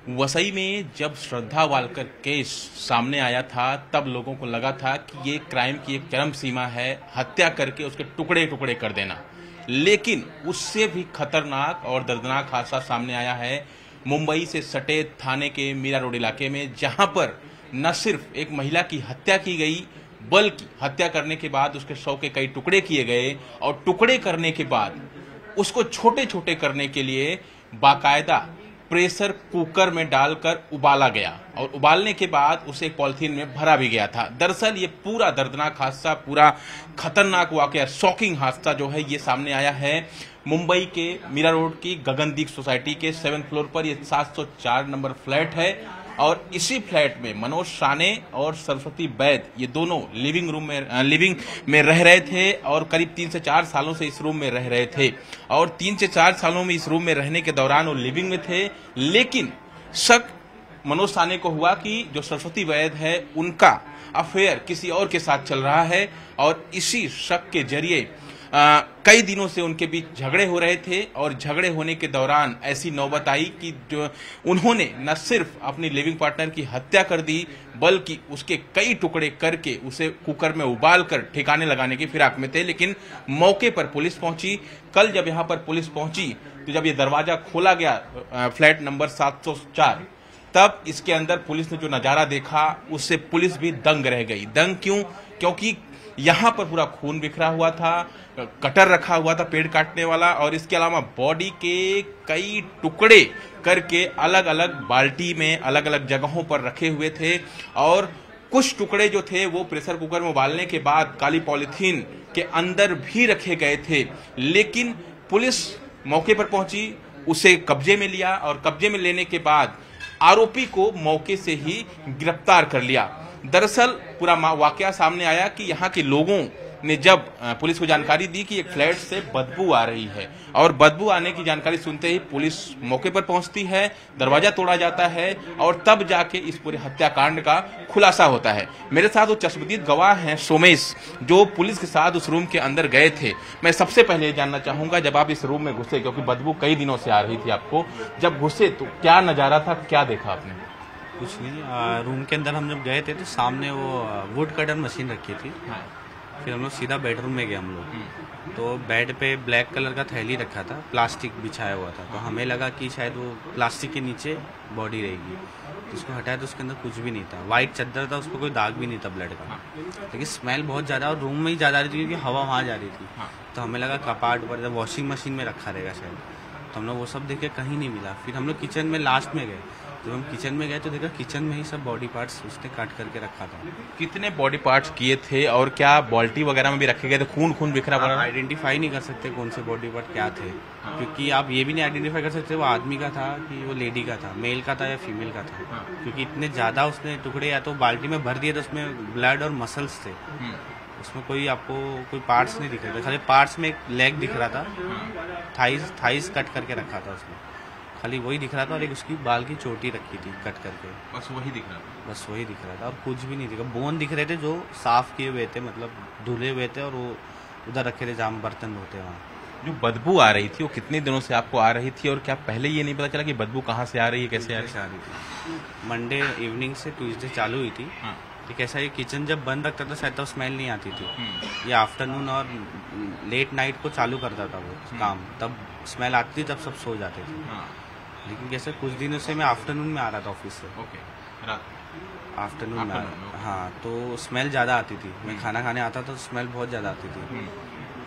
वसई में जब श्रद्धा Walker case सामने आया था तब लोगों को लगा था कि ये क्राइम की एक चरम सीमा है, हत्या करके उसके टुकड़े टुकड़े कर देना। लेकिन उससे भी खतरनाक और दर्दनाक हादसा सामने आया है मुंबई से सटे थाने के मीरा रोड इलाके में, जहां पर न सिर्फ एक महिला की हत्या की गई बल्कि हत्या करने के बाद उसके शव के कई टुकड़े किए गए और टुकड़े करने के बाद उसको छोटे छोटे करने के लिए बाकायदा प्रेशर कुकर में डालकर उबाला गया और उबालने के बाद उसे एक पॉलिथीन में भरा भी गया था। दरअसल ये पूरा दर्दनाक हादसा, पूरा खतरनाक वाकया, शॉकिंग हादसा जो है ये सामने आया है मुंबई के मीरा रोड की गगनदीप सोसाइटी के 7th फ्लोर पर। ये 704 नंबर फ्लैट है और इसी फ्लैट में मनोज साने और सरस्वती वैद ये दोनों लिविंग में रह रहे थे और करीब 3 से 4 सालों से इस रूम में रह रहे थे। और 3 से 4 सालों में इस रूम में रहने के दौरान वो लिविंग में थे, लेकिन शक मनोज साने को हुआ कि जो सरस्वती वैद है उनका अफेयर किसी और के साथ चल रहा है और इसी शक के जरिए कई दिनों से उनके बीच झगड़े हो रहे थे और झगड़े होने के दौरान ऐसी नौबत आई कि जो उन्होंने न सिर्फ अपनी लिविंग पार्टनर की हत्या कर दी बल्कि उसके कई टुकड़े करके उसे कुकर में उबाल कर ठिकाने लगाने की फिराक में थे। लेकिन मौके पर पुलिस पहुंची। कल जब यहां पर पुलिस पहुंची तो जब ये दरवाजा खोला गया फ्लैट नंबर 704, तब इसके अंदर पुलिस ने जो नजारा देखा उससे पुलिस भी दंग रह गई। दंग क्यों? क्योंकि यहां पर पूरा खून बिखरा हुआ था, कटर रखा हुआ था पेड़ काटने वाला, और इसके अलावा बॉडी के कई टुकड़े करके अलग अलग बाल्टी में अलग अलग जगहों पर रखे हुए थे और कुछ टुकड़े जो थे वो प्रेशर कुकर में उबालने के बाद काली पॉलिथीन के अंदर भी रखे गए थे। लेकिन पुलिस मौके पर पहुंची, उसे कब्जे में लिया और कब्जे में लेने के बाद आरोपी को मौके से ही गिरफ्तार कर लिया। दरअसल पूरा वाकया सामने आया कि यहाँ के लोगों ने जब पुलिस को जानकारी दी कि एक फ्लैट से बदबू आ रही है और बदबू आने की जानकारी सुनते ही पुलिस मौके पर पहुंचती है, दरवाजा तोड़ा जाता है और तब जाके इस पूरे हत्याकांड का खुलासा होता है। मेरे साथ वो चश्मदीद गवाह हैं सोमेश, जो पुलिस के साथ उस रूम के अंदर गए थे। मैं सबसे पहले जानना चाहूंगा, जब आप इस रूम में घुसे, क्योंकि बदबू कई दिनों से आ रही थी आपको, जब घुसे तो क्या नजारा था, क्या देखा आपने? कुछ नहीं, रूम के अंदर हम जब गए थे तो सामने वो वुड कटर मशीन रखी थी। फिर हम लोग सीधा बेडरूम में गए हम लोग, तो बेड पे ब्लैक कलर का थैली रखा था, प्लास्टिक बिछाया हुआ था, तो हमें लगा कि शायद वो प्लास्टिक के नीचे बॉडी रहेगी। तो उसको हटाया तो उसके अंदर कुछ भी नहीं था, वाइट चादर था, उस पर कोई दाग भी नहीं था ब्लड का। लेकिन स्मेल बहुत ज़्यादा और रूम में ही ज़्यादा आ रही थी क्योंकि हवा वहाँ जा रही थी। तो हमें लगा कपाट पर वॉशिंग मशीन में रखा रहेगा शायद, तो हम लोग वो सब देखे, कहीं नहीं मिला। फिर हम लोग किचन में लास्ट में गए, जब हम किचन में गए तो देखा किचन में ही सब बॉडी पार्ट्स उसने काट करके रखा था। कितने बॉडी पार्ट्स किए थे और क्या बाल्टी वगैरह में भी रखे गए थे? खून बिखरा पड़ा। आइडेंटिफाई नहीं कर सकते कौन से बॉडी पार्ट क्या थे, क्योंकि आप ये भी नहीं आइडेंटिफाई कर सकते वो आदमी का था कि वो लेडी का था, मेल का था या फीमेल का था, क्योंकि इतने ज्यादा उसने टुकड़े या तो बाल्टी में भर दिए तो उसमें ब्लड और मसल्स थे, उसमें कोई आपको कोई पार्ट्स नहीं दिख रहे थे। खाली पार्ट्स में एक लेग दिख रहा था, थाइस कट करके रखा था उसने, खाली वही दिख रहा था और एक उसकी बाल की चोटी रखी थी कट करके, बस वही दिख रहा था। बस वही दिख रहा था और कुछ भी नहीं दिखा। बोन दिख रहे थे जो साफ किए हुए थे, मतलब धुले हुए थे, और वो उधर रखे थे जहाँ बर्तन धोते वहाँ। जो बदबू आ रही थी वो कितने दिनों से आपको आ रही थी और क्या पहले ये नहीं पता चला कि बदबू कहाँ से आ रही है, कैसे आ रही थी? मंडे इवनिंग से ट्यूसडे चालू हुई थी। एक ऐसा ये किचन जब बंद रखता था शायद तब स्मेल नहीं आती थी, ये आफ्टरनून और लेट नाइट को चालू करता था वो काम, तब स्मेल आती थी, तब सब सो जाते थे। लेकिन कैसे कुछ दिनों से मैं आफ्टरनून में आ रहा था ऑफिस से। आफ्टरनून में आ रहा, हाँ, तो स्मेल ज़्यादा आती थी। मैं खाना खाने आता था तो स्मेल बहुत ज़्यादा आती थी।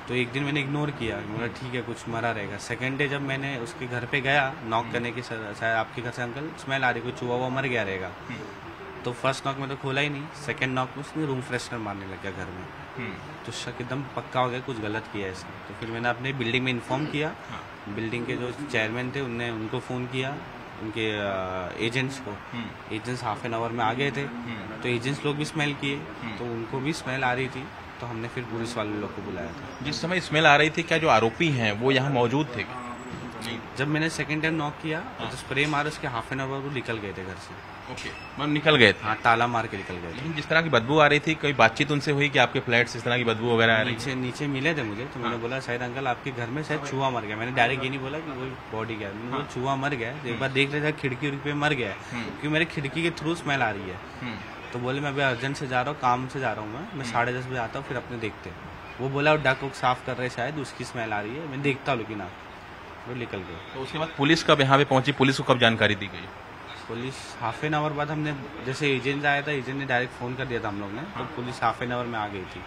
तो एक दिन मैंने इग्नोर किया, बोला ठीक है कुछ मरा रहेगा। सेकंड डे जब मैंने उसके घर पे गया नॉक करने की, शायद आपके घर से अंकल स्मेल आ रही, कोई चूहा हुआ मर गया रहेगा। तो फर्स्ट नॉक में तो खोला ही नहीं, सेकंड नॉक में उसने रूम फ्रेशनर मारने लग गया घर में। तो शक एकदम पक्का हो गया कुछ गलत किया है इसने। तो फिर मैंने अपने बिल्डिंग में इन्फॉर्म किया, बिल्डिंग के जो चेयरमैन थे उनको फ़ोन किया, उनके एजेंट्स को। एजेंट्स हाफ एन आवर में आ गए थे, तो एजेंट्स लोग भी स्मेल किए, तो उनको भी स्मेल आ रही थी, तो हमने फिर पुलिस वाले लोग को बुलाया था। जिस समय स्मेल आ रही थी क्या जो आरोपी हैं वो यहाँ मौजूद थे? जब मैंने सेकंड टाइम नॉक किया तो स्प्रे मार उसके हाफ एन आवर वो निकल गए थे घर से। ओके, मतलब निकल गए थे। हाँ, ताला मार के निकल गए थे। लेकिन जिस तरह की बदबू आ रही थी, कोई बातचीत उनसे हुई कि आपके फ्लैट से इस तरह की बदबू वगैरह आ रही है? नीचे मिले थे मुझे, तो मैंने बोला शायद अंकल आपके घर में शायद चूहा मर गया। मैंने डायरेक्ट ये नहीं बोला कि कोई बॉडी गया, मैंने बोला चूहा मर गया, एक बार देख लेते खिड़की पे मर गया क्योंकि मेरे खिड़की के थ्रू स्मेल आ रही है। तो बोले मैं अभी अर्जेंट से जा रहा हूँ, काम से जा रहा हूँ, मैं 10:30 बजे आता हूँ, फिर अपने देखते। वो बोला और डक साफ कर रहे शायद, उसकी स्मेल आ रही है, मैं देखता हूँ, लेकिन वो निकल गए। तो उसके बाद पुलिस कब यहाँ पे पहुंची, पुलिस को कब जानकारी दी गई? पुलिस हाफ एन आवर बाद, हमने जैसे एजेंट आया था, एजेंट ने डायरेक्ट फ़ोन कर दिया था हम लोग ने, तो पुलिस हाफ एन आवर में आ गई थी।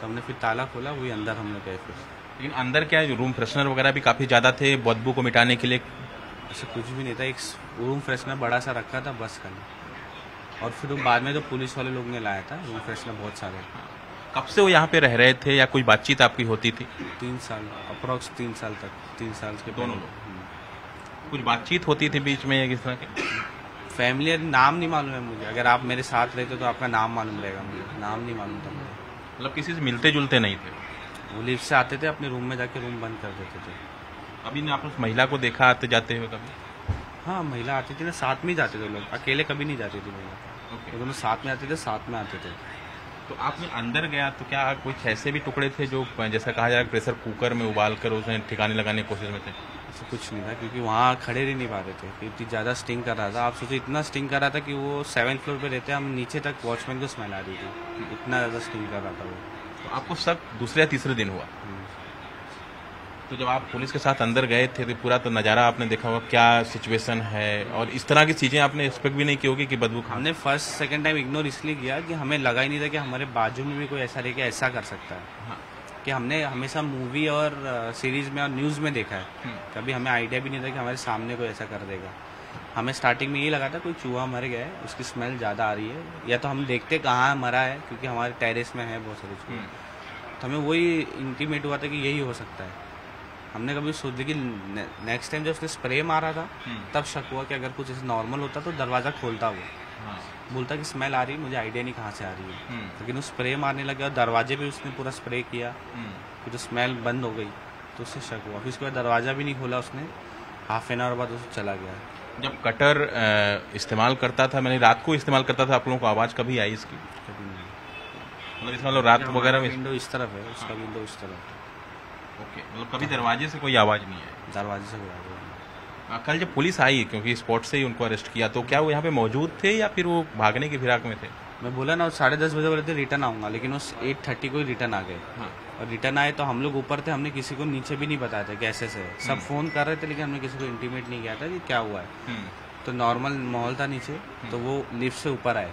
तो हमने फिर ताला खोला, वही अंदर हम लोग गए फिर। लेकिन अंदर क्या है, रूम फ्रेशनर वगैरह भी काफ़ी ज़्यादा थे बदबू को मिटाने के लिए? ऐसा कुछ भी नहीं था, एक रूम फ्रेशनर बड़ा सा रखा था बस खाली, और फिर बाद में तो पुलिस वाले लोग ने लाया था रूम फ्रेशनर बहुत सारे। कब से वो यहाँ पे रह रहे थे या कोई बातचीत आपकी होती थी? 3 साल, अप्रॉक्स 3 साल तक, 3 साल के दोनों लोग। कुछ बातचीत होती थी बीच में या किस तरह की? फैमिली नाम नहीं मालूम है मुझे, अगर आप मेरे साथ रहते तो आपका नाम मालूम रहेगा, मुझे नाम नहीं मालूम था मुझे। मतलब किसी से मिलते जुलते नहीं थे? वो लिफ्ट से आते थे, अपने रूम में जाके रूम बंद कर देते थे। अभी ने आप उस महिला को देखा आते जाते हुए कभी? हाँ, महिला आती थी ना, साथ में ही जाते थे लोग, अकेले कभी नहीं जाती थी महिला। ओके। दोनों साथ में आते थे, साथ में आते थे। तो आपने अंदर गया तो क्या कुछ ऐसे भी टुकड़े थे जो जैसा कहा जाए प्रेशर कुकर में उबाल कर उसे ठिकाने लगाने की कोशिश में थे? ऐसा कुछ नहीं था, क्योंकि वहाँ खड़े रह नहीं पा रहे थे, इतनी ज़्यादा स्टिंग कर रहा था। आप सोचिए, इतना स्टिंग कर रहा था कि वो 7th फ्लोर पे रहते, हम नीचे तक वॉचमैन को स्मेल आ रही थी, इतना ज़्यादा स्टिंग कर रहा था वो। तो आपको शक दूसरे या तीसरे दिन हुआ? तो जब आप पुलिस के साथ अंदर गए थे तो पूरा तो नज़ारा आपने देखा होगा, क्या सिचुएशन है, और इस तरह की चीज़ें आपने एक्सपेक्ट भी नहीं की होगी कि बदबू खा। हमने फर्स्ट सेकंड टाइम इग्नोर इसलिए किया कि हमें लगा ही नहीं था कि हमारे बाजू में भी कोई ऐसा रह के ऐसा कर सकता है। हाँ। कि हमने हमेशा मूवी और सीरीज में और न्यूज़ में देखा है, कभी हमें आइडिया भी नहीं था कि हमारे सामने कोई ऐसा कर देगा। हमें स्टार्टिंग में यही लगा था कोई चूहा मर गया है, उसकी स्मेल ज़्यादा आ रही है, या तो हम देखते कहाँ मरा है, क्योंकि हमारे टेरेस में है बहुत सारे चूहे। तो हमें वही इंटीमेट हुआ था कि यही हो सकता है। हमने कभी सोचा कि नेक्स्ट टाइम जब उसने स्प्रे मारा था तब शक हुआ कि अगर कुछ ऐसे नॉर्मल होता तो दरवाज़ा खोलता वो। हाँ। बोलता कि स्मेल आ रही है, मुझे आइडिया नहीं कहाँ से आ रही है, लेकिन वो स्प्रे मारने लगा और दरवाजे पे उसने पूरा स्प्रे किया, फिर तो स्मेल बंद हो गई, तो उससे शक हुआ। फिर उसके बाद दरवाज़ा भी नहीं खोला उसने, हाफ एन आवर बाद उसको चला गया। जब कटर इस्तेमाल करता था, मैंने रात को इस्तेमाल करता था, आप लोगों को आवाज़ कभी आई इसकी? कभी नहीं। मतलब इसमें मतलब रात वगैरह में? विंडो इस तरफ है, उसका विंडो इस तरफ। ओके, मतलब कभी दरवाजे से कोई आवाज़ नहीं आई? दरवाजे से कोई आवाज़ नहीं। कल जब पुलिस आई, क्योंकि स्पॉट से ही उनको अरेस्ट किया, तो क्या वो यहाँ पे मौजूद थे या फिर वो भागने की फिराक में थे? मैं बोला ना, 10:30 बजे बोले थे रिटर्न आऊँगा, लेकिन उस 8:30 को ही रिटर्न आ गए। हाँ। और रिटर्न आए तो हम लोग ऊपर थे, हमने किसी को नीचे भी नहीं बताया था कि ऐसे से सब फ़ोन कर रहे थे, लेकिन हमने किसी को इंटीमेट नहीं किया था कि क्या हुआ है। तो नॉर्मल माहौल था नीचे, तो वो लिफ्ट से ऊपर आए।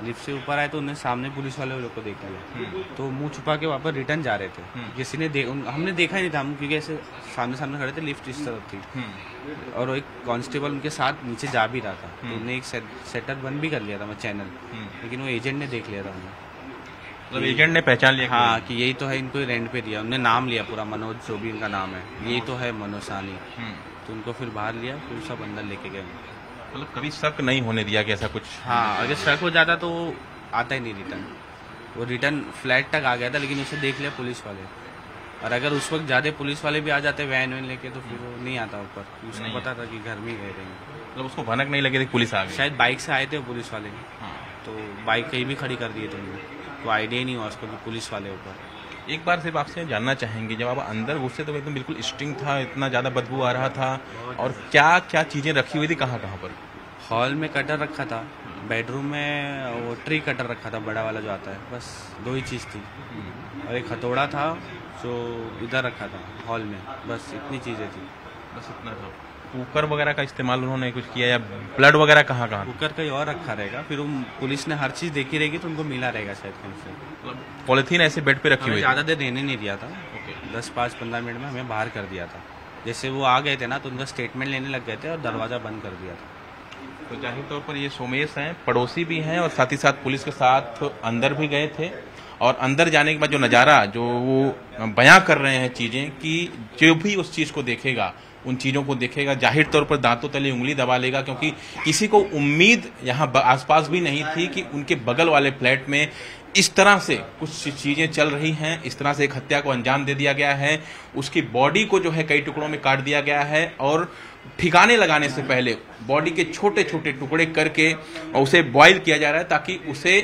लिफ्ट से ऊपर आए तो उन्हें सामने पुलिस वाले लोग को देख लिया, तो मुंह छुपा के वापस रिटर्न जा रहे थे। किसी ने हमने देखा ही नहीं था, हम क्योंकि ऐसे सामने सामने खड़े थे, लिफ्ट इस तरफ थी, और एक कांस्टेबल उनके साथ नीचे जा भी रहा था, तो उन्हें एक सेटअप बंद भी कर लिया था मैं चैनल, लेकिन वो एजेंट ने देख लिया था उन्हें। मतलब एजेंट ने पहचान लिया? हाँ, कि यही तो है, इनको रेंट पे दिया। उन्होंने नाम लिया पूरा, मनोज जो भी इनका नाम है, यही तो है मनोज सानी। तो उनको फिर बाहर लिया, फिर सब अंदर लेके गए। मतलब कभी शक नहीं होने दिया कि ऐसा कुछ? हाँ, अगर शक हो जाता तो वो आता ही नहीं रिटर्न, वो रिटर्न फ्लैट तक आ गया था, लेकिन उसे देख लिया पुलिस वाले। और अगर उस वक्त ज़्यादा पुलिस वाले भी आ जाते वैन वैन लेके, तो फिर वो नहीं आता ऊपर, उसको पता था कि घर में ही गए रहेंगे। मतलब उसको भनक नहीं लगी थी पुलिस आ गई? शायद बाइक से आए थे वो पुलिस वाले। हाँ। तो बाइक कहीं भी खड़ी कर दिए थे उन्होंने, तो आइडिया ही नहीं हुआ उसको कि पुलिस वाले ऊपर। एक बार सिर्फ आपसे जानना चाहेंगे, जब आप अंदर घुसे तो एकदम बिल्कुल स्टिंग था, इतना ज़्यादा बदबू आ रहा था, और क्या क्या चीज़ें रखी हुई थी, कहाँ कहाँ पर? हॉल में कटर रखा था, बेडरूम में वो ट्री कटर रखा था, बड़ा वाला जो आता है, बस 2 ही चीज़ थी। और एक हथौड़ा था जो इधर रखा था हॉल में, बस इतनी चीज़ें थी। बस इतना था। कुकर वगैरह का इस्तेमाल उन्होंने कुछ किया, या ब्लड वगैरह कहाँ कहाँ? कुकर कहीं और रखा रहेगा, फिर वो पुलिस ने हर चीज़ देखी रहेगी तो उनको मिला रहेगा शायद कहीं से। मतलब पॉलिथीन ऐसे बेड पे रखी हुई? ज़्यादा देर रहने नहीं दिया था, 10-15 मिनट में हमें बाहर कर दिया था। जैसे वो आ गए थे ना, तो उनका स्टेटमेंट लेने लग गए थे और दरवाज़ा बंद कर दिया था। तो जाहिर तौर पर ये सोमेश हैं, पड़ोसी भी हैं, और साथ ही साथ पुलिस के साथ अंदर भी गए थे, और अंदर जाने के बाद जो नज़ारा जो वो बयां कर रहे हैं चीज़ें, कि जो भी उस चीज़ को देखेगा, उन चीज़ों को देखेगा, जाहिर तौर पर दांतों तले उंगली दबा लेगा, क्योंकि किसी को उम्मीद यहाँ आसपास भी नहीं थी कि उनके बगल वाले फ्लैट में इस तरह से कुछ चीजें चल रही हैं, इस तरह से एक हत्या को अंजाम दे दिया गया है। उसकी बॉडी को जो है कई टुकड़ों में काट दिया गया है और ठिकाने लगाने से पहले बॉडी के छोटे छोटे टुकड़े करके उसे बॉईल किया जा रहा है ताकि उसे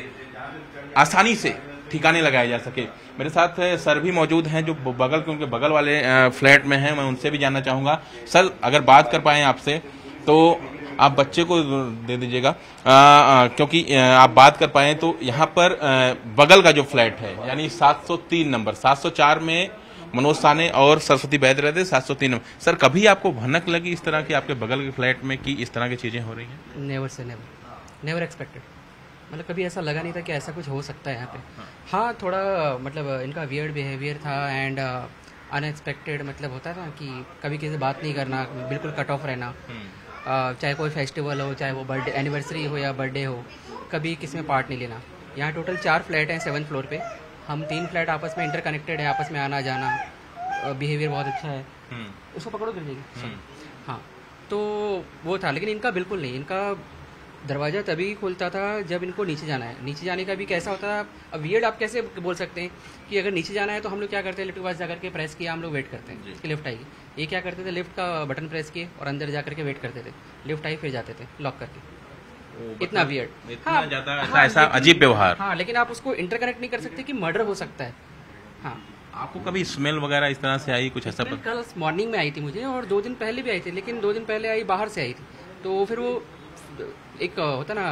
आसानी से ठिकाने लगाया जा सके। मेरे साथ सर भी मौजूद हैं जो बगल के उनके बगल वाले फ्लैट में हैं, मैं उनसे भी जानना चाहूंगा। सर, अगर बात कर पाए आपसे तो आप बच्चे को दे दीजिएगा, क्योंकि आप बात कर पाए तो यहाँ पर बगल का जो फ्लैट है यानी 703 नंबर, 704 में मनोज साने और सरस्वती वैद्य रहते, 703 नंबर। सर, कभी आपको भनक लगी इस तरह की आपके बगल के फ्लैट में कि इस तरह की चीजें हो रही हैं? Never say never expected. मतलब कभी ऐसा लगा नहीं था कि ऐसा कुछ हो सकता है यहाँ पे। हाँ, थोड़ा मतलब इनका वियर्ड बिहेवियर था एंड अनएक्सपेक्टेड, मतलब होता था कि कभी किसी से बात नहीं करना, बिल्कुल कट ऑफ रहना, चाहे कोई फेस्टिवल हो, चाहे वो बर्थडे एनिवर्सरी हो या बर्थडे हो, कभी किसी में पार्ट नहीं लेना। यहाँ टोटल 4 फ्लैट हैं 7th फ्लोर पे, हम 3 फ्लैट आपस में इंटरकनेक्टेड है, आपस में आना जाना, बिहेवियर बहुत अच्छा है। उसको पकड़ो गिर जाएगी। हाँ, तो वो था, लेकिन इनका बिल्कुल नहीं। इनका दरवाज़ा तभी खुलता था जब इनको नीचे जाना है। नीचे जाने का भी कैसा होता है, अब वियर्ड आप कैसे बोल सकते हैं कि अगर नीचे जाना है तो हम लोग क्या करते हैं, लिफ्ट के पास जाकर के प्रेस किया, हम लोग वेट करते हैं कि लिफ्ट आएगी। ये क्या करते थे, लिफ्ट का बटन प्रेस किए और अंदर जाकर के वेट करते थे, लिफ्ट आई फिर जाते थे लॉक करके। इतना वियर्ड, इतना ज्यादा ऐसा अजीब व्यवहार। हाँ, लेकिन आप उसको इंटरकनेक्ट नहीं कर सकते कि मर्डर हो सकता है। हाँ, आपको कभी स्मेल वगैरह इस तरह से आई कुछ ऐसा? कल मॉर्निंग में आई थी मुझे और 2 दिन पहले भी आई थी, लेकिन 2 दिन पहले आई बाहर से आई थी, तो फिर वो एक होता ना,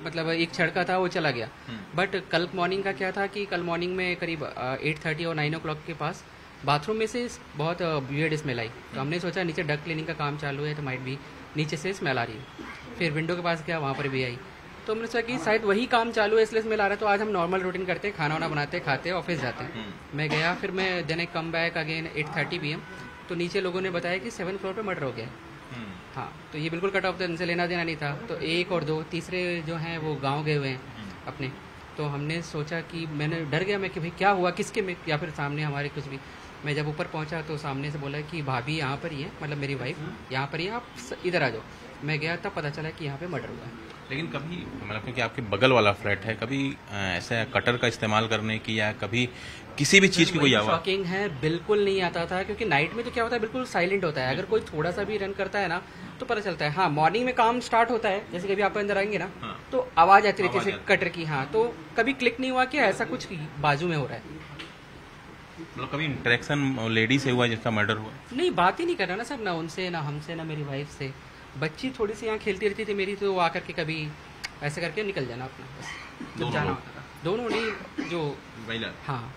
मतलब एक छड़का था वो चला गया। बट कल मॉर्निंग का क्या था कि कल मॉर्निंग में करीब 8:30 और 9 o'clock के पास बाथरूम में से बहुत वियर्ड स्मेल आई। तो हमने सोचा नीचे डक क्लीनिंग का काम चालू है तो माइट भी नीचे से स्मेल आ रही है। फिर विंडो के पास गया, वहाँ पर भी आई, तो हमने सोचा कि शायद वही काम चालू है इसलिए स्मेल आ रहा है। तो आज हम नॉर्मल रूटीन करते हैं, खाना वाना बनाते, खाते, ऑफिस जाते हैं। मैं गया, फिर मैं then I come back again 8:30 PM, तो नीचे लोगों ने बताया कि 7th फ्लोर पे मर्डर हो गया है। हाँ, तो ये बिल्कुल कट ऑफ था, इनसे लेना देना नहीं था। तो 1 और 2 तीसरे जो हैं वो गांव गए हुए हैं अपने, तो हमने सोचा कि मैंने डर गया मैं कि भाई क्या हुआ, किसके में, या फिर सामने हमारे कुछ भी। मैं जब ऊपर पहुंचा तो सामने से बोला कि भाभी यहाँ पर ही है, मतलब मेरी वाइफ यहाँ पर ही है, आप इधर आ जाओ। मैं गया तब पता चला कि यहाँ पे मर्डर हुआ है। लेकिन कभी मतलब क्योंकि आपके बगल वाला फ्लैट है, कभी ऐसा कटर का इस्तेमाल करने की या कभी किसी भी चीज की कोई आवाज? शॉकिंग है, बिल्कुल नहीं आता था, क्योंकि नाइट में तो क्या होता है बिल्कुल साइलेंट होता है। अगर कोई थोड़ा सा भी रन करता है ना तो पता चलता है। हाँ, मॉर्निंग में काम स्टार्ट होता है, जैसे कभी आप अंदर आएंगे ना, तो आवाज आती रहती है कटर की। हाँ, तो कभी क्लिक नहीं हुआ कि ऐसा कुछ बाजू में हो रहा है। मतलब कभी इंटरेक्शन लेडी से हुआ जिसका मर्डर हुआ? नहीं, बात ही नहीं कर रहा ना सर, ना उनसे, ना हमसे, ना मेरी वाइफ से। बच्ची थोड़ी सी यहाँ खेलती रहती थी मेरी, तो वो आकर के कभी ऐसे करके निकल जाना अपना, बस जब जाना होता था। दोनों नहीं, जो महिला। हाँ।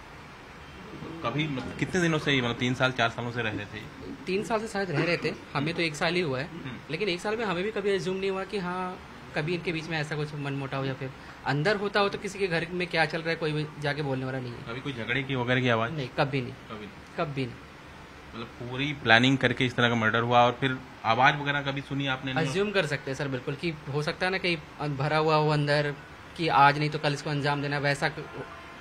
कभी मतलब कितने दिनों से, मतलब 3 साल 4 सालों से रह रहे थे? 3 साल से शायद रह रहे थे, हमें तो 1 साल ही हुआ है। लेकिन 1 साल में हमें भी कभी एज्यूम नहीं हुआ कि हाँ कभी इनके बीच में ऐसा कुछ मनमुटाव या फिर अंदर होता हो तो किसी के घर में क्या चल रहा है कोई भी जाके बोलने वाला नहीं है। कभी कोई झगड़े की वगैरह की आवाज? नहीं, कभी नहीं, कभी नहीं। मतलब पूरी प्लानिंग करके इस तरह का मर्डर हुआ और फिर आवाज वगैरह कभी सुनी आपने? अज्यूम कर सकते हैं सर बिल्कुल कि हो सकता है ना कहीं भरा हुआ हो अंदर कि आज नहीं तो कल इसको अंजाम देना, वैसा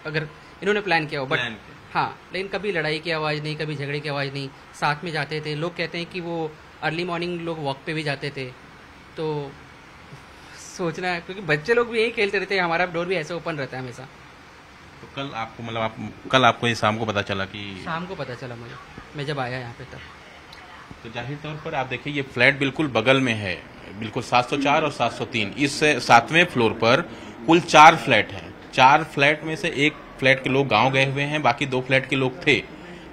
अगर इन्होंने प्लान किया हो। बट हाँ, लेकिन कभी लड़ाई की आवाज़ नहीं, कभी झगड़े की आवाज़ नहीं। साथ में जाते थे, लोग कहते हैं कि वो अर्ली मॉर्निंग लोग वॉक पे भी जाते थे, तो सोचना है क्योंकि बच्चे लोग भी यही खेलते रहते हैं, हमारा डोर भी ऐसे ओपन रहता है हमेशा। तो कल आपको मतलब कल आपको ये शाम को पता चला कि? शाम को पता चला मुझे, मैं जब आया यहाँ पे तब। तो जाहिर तौर पर आप देखिए ये फ्लैट बिल्कुल बगल में है, बिल्कुल 704 और 703। इस 7वें फ्लोर पर कुल 4 फ्लैट हैं। 4 फ्लैट में से 1 फ्लैट के लोग गांव गए हुए हैं, बाकी 2 फ्लैट के लोग थे।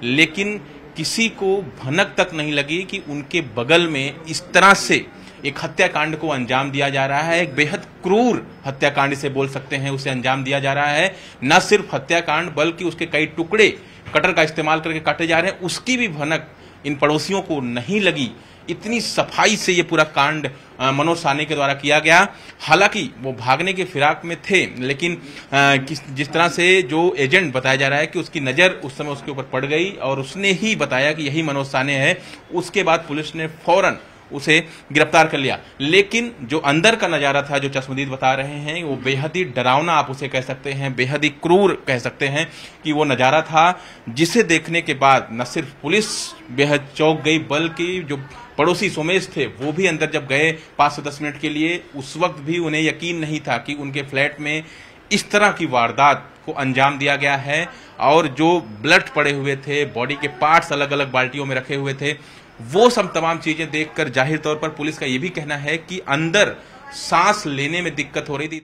लेकिन किसी को भनक तक नहीं लगी कि उनके बगल में इस तरह से एक हत्याकांड को अंजाम दिया जा रहा है। एक बेहद क्रूर हत्याकांड से बोल सकते हैं, उसे अंजाम दिया जा रहा है। न सिर्फ हत्याकांड बल्कि उसके कई टुकड़े कटर का इस्तेमाल करके काटे जा रहे हैं, उसकी भी भनक इन पड़ोसियों को नहीं लगी। इतनी सफाई से ये पूरा कांड मनोज साने के द्वारा किया गया। हालांकि वो भागने के फिराक में थे, लेकिन जिस तरह से जो एजेंट बताया जा रहा है कि उसकी नजर उस समय उसके ऊपर पड़ गई और उसने ही बताया कि यही मनोज साने है। उसके बाद पुलिस ने फौरन उसे गिरफ्तार कर लिया। लेकिन जो अंदर का नजारा था, जो चश्मदीद बता रहे हैं, वो बेहद ही डरावना आप उसे कह सकते हैं, बेहद ही क्रूर कह सकते हैं कि वो नजारा था जिसे देखने के बाद न सिर्फ पुलिस बेहद चौंक गई बल्कि जो पड़ोसी सोमेश थे वो भी अंदर जब गए 5 से 10 मिनट के लिए, उस वक्त भी उन्हें यकीन नहीं था कि उनके फ्लैट में इस तरह की वारदात को अंजाम दिया गया है। और जो ब्लड पड़े हुए थे, बॉडी के पार्ट्स अलग अलग बाल्टियों में रखे हुए थे, वो सब तमाम चीजें देखकर जाहिर तौर पर पुलिस का ये भी कहना है कि अंदर सांस लेने में दिक्कत हो रही थी।